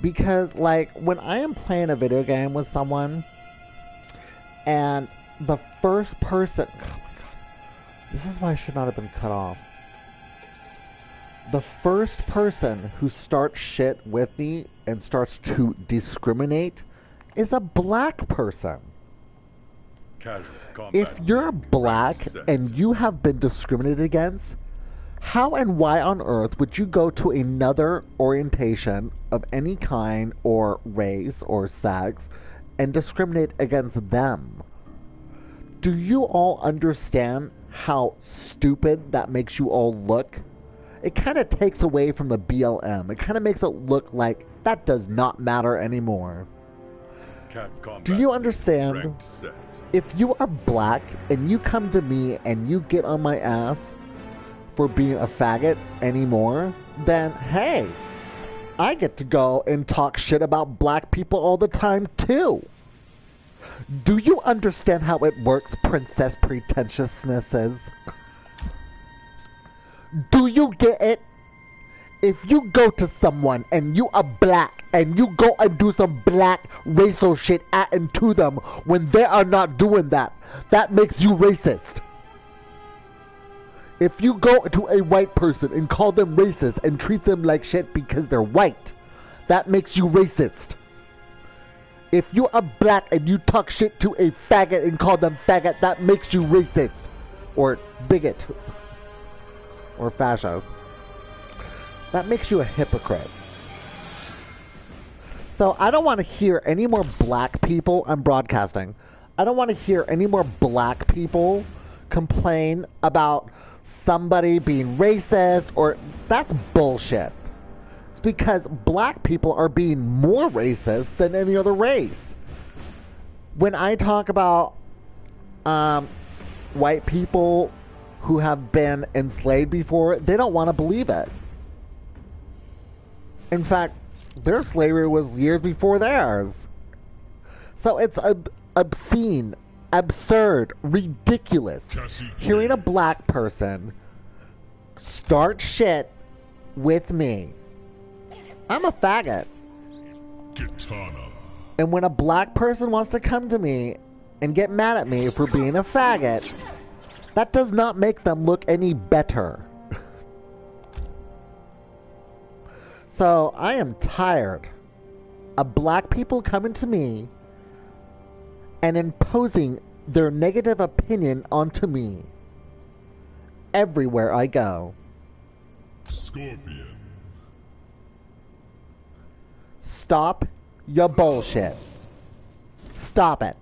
Because, like, when I am playing a video game with someone, and the first person... Oh my god. This is why I should not have been cut off. The first person who starts shit with me and starts to discriminate is a black person. If you're black and you have been discriminated against, how and why on earth would you go to another orientation of any kind or race or sex and discriminate against them? Do you all understand how stupid that makes you all look? It kind of takes away from the BLM. It kind of makes it look like that does not matter anymore. Do you understand? If you are black and you come to me and you get on my ass for being a faggot anymore, then hey, I get to go and talk shit about black people all the time too. Do you understand how it works, princess pretentiousnesses? Do you get it? If you go to someone and you are black and you go and do some black racial shit at and to them when they are not doing that, that makes you racist. If you go to a white person and call them racist and treat them like shit because they're white, that makes you racist. If you are black and you talk shit to a faggot and call them faggot, that makes you racist. Or bigot. Or fascist. That makes you a hypocrite. So I don't want to hear any more black people, I'm broadcasting, I don't want to hear any more black people complain about somebody being racist, or that's bullshit. It's because black people are being more racist than any other race. When I talk about white people who have been enslaved before, they don't want to believe it. In fact, their slavery was years before theirs. So it's obscene, absurd, ridiculous hearing a black person start shit with me. I'm a faggot. And when a black person wants to come to me and get mad at me for being a faggot, that does not make them look any better. So I am tired of black people coming to me and imposing their negative opinion onto me everywhere I go. Scorpion. Stop your bullshit. Stop it.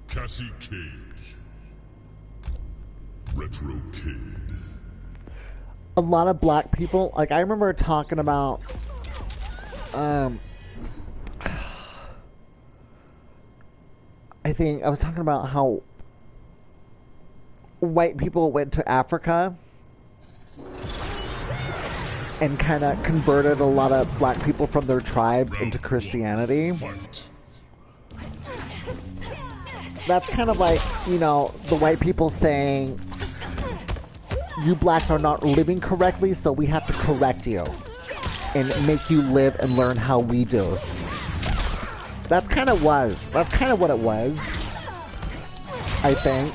Cassie Cage. Retro Kid. A lot of black people, like I remember talking about I think I was talking about how white people went to Africa and kind of converted a lot of black people from their tribes into Christianity. That's kind of like, you know, the white people saying, you blacks are not living correctly, so we have to correct you and make you live and learn how we do. That's kind of what it was, I think.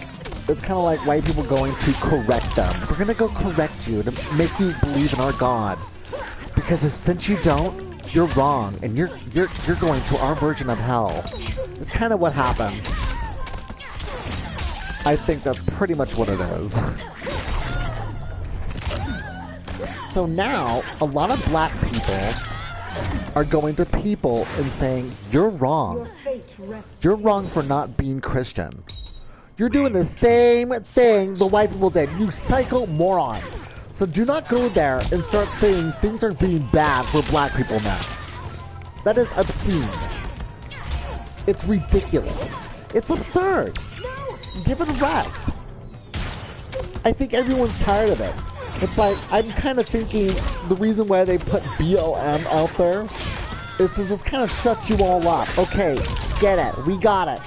It's kind of like white people going to correct them. We're going to go correct you to make you believe in our God. Because since you don't, you're wrong, and you're going to our version of hell. It's kind of what happened. I think that's pretty much what it is. So now, a lot of black people are going to people and saying, you're wrong. You're wrong for not being Christian. You're doing the same thing the white people did. You psycho moron. So do not go there and start saying things are being bad for black people now. That is obscene. It's ridiculous. It's absurd. Give it a rest. I think everyone's tired of it. It's like, I'm kind of thinking the reason why they put BLM out there is to just kind of shut you all up. Okay, get it. We got it.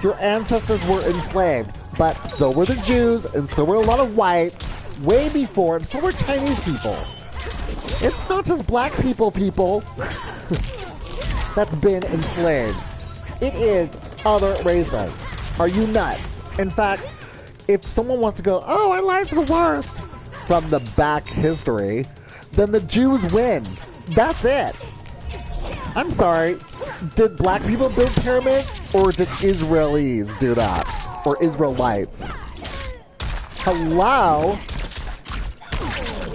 Your ancestors were enslaved, but so were the Jews, and so were a lot of whites, way before, and so were Chinese people. It's not just black people, that's been enslaved. It is other races. Are you nuts? In fact, if someone wants to go, oh, our lives are the worst, from the back history, then the Jews win. That's it. I'm sorry. Did black people build pyramids, or did Israelis do that? Or Israelites? Hello?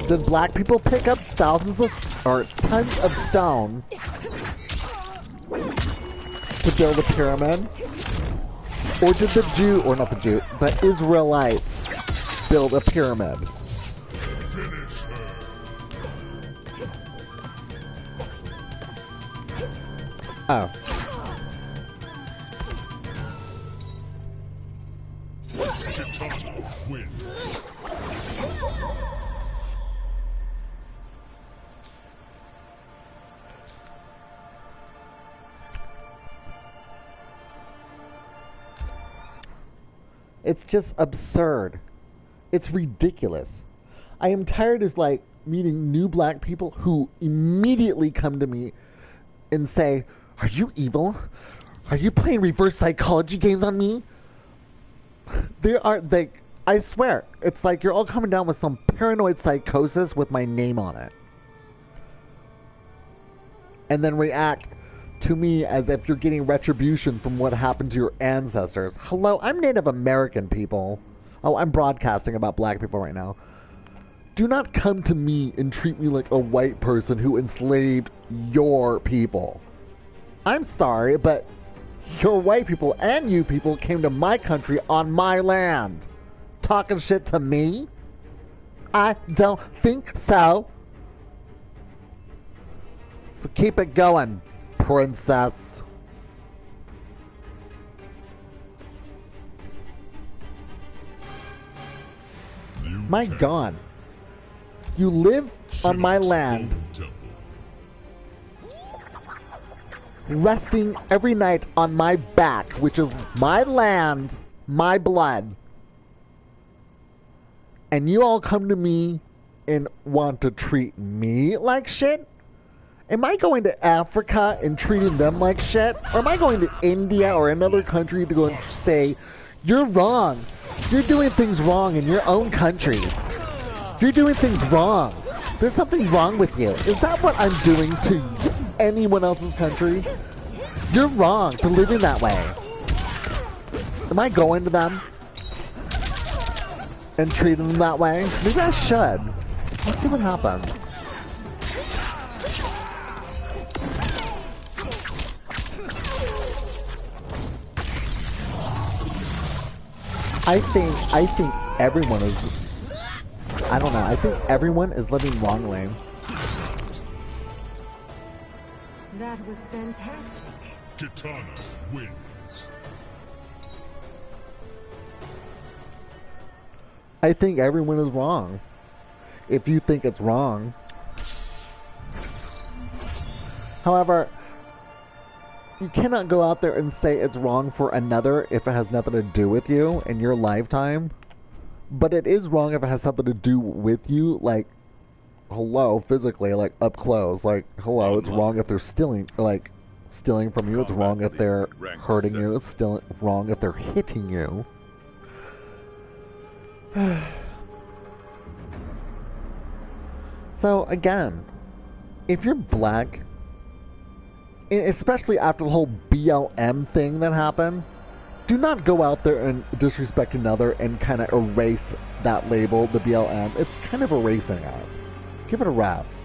Did black people pick up thousands of, or tons of stone to build a pyramid? Or did the Jew, or not the Jew, but Israelites build a pyramid? Finish her. Oh. Katana wins. It's just absurd. It's ridiculous. I am tired of like meeting new black people who immediately come to me and say, are you evil? Are you playing reverse psychology games on me? I swear, it's like you're all coming down with some paranoid psychosis with my name on it. And then react to me as if you're getting retribution from what happened to your ancestors. Hello, I'm Native American, people. Oh, I'm broadcasting about black people right now. Do not come to me and treat me like a white person who enslaved your people. I'm sorry, but your white people and you people came to my country on my land. Talking shit to me? I don't think so. So keep it going, princess. My God. You live on my land, resting every night on my back, which is my land, my blood. And you all come to me and want to treat me like shit? Am I going to Africa and treating them like shit? Or am I going to India or another country to go and say, you're wrong. You're doing things wrong in your own country. You're doing things wrong. There's something wrong with you. Is that what I'm doing to anyone else's country? You're wrong for living that way. Am I going to them and treating them that way? Maybe I should. Let's see what happens. I think everyone is, I don't know, I think everyone is living wrongly. That was fantastic. Katana wins. I think everyone is wrong. If you think it's wrong. However, you cannot go out there and say it's wrong for another if it has nothing to do with you in your lifetime. But it is wrong if it has something to do with you, like, hello, physically, like, up close. Like, hello, it's wrong if they're stealing from you. It's wrong if they're hurting you. It's still wrong if they're hitting you. So, again, if you're black, especially after the whole BLM thing that happened, do not go out there and disrespect another and kind of erase that label, the BLM. It's kind of erasing it. Give it a rest.